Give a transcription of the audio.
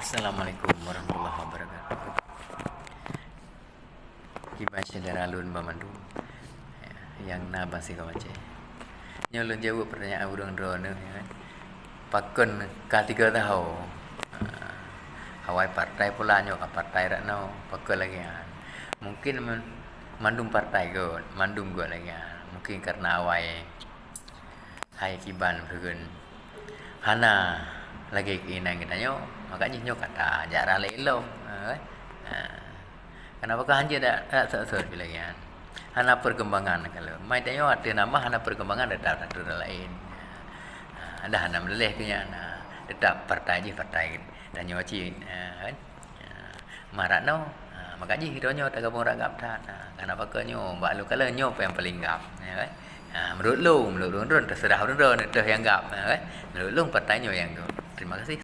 Assalamualaikum warahmatullahi wabarakatuh. Ibaca daralun bamandung yang nabang si kawace. Nyolong jawab pertanyaan urang drone ya kan. Pakon ketiga tahu. Awai partai pula nyo partai rakno pakon lagi kan. Mungkin mandum partai go, mandum go lagi kan. Mungkin karena awai hai kiban bergen. Hana lagi keinang kita nyo, makanya nyo kata jarang lelo. Kenapa kan hanya tak sesuatu pilihan? Hana perkembangan kalau mai tanya ada nama hana perkembangan ada lain. Ada hana meleleh punya hana tetap partai je partai dan nyoci kan. Marakno makanya hironya tak gabung ragap tak. Kenapa ke nyo mbak lu kalau nyo yang paling gap kan. Menurut lu terserah orang tu yang gap kan. Menurut lu partainya yang tu. Terima kasih.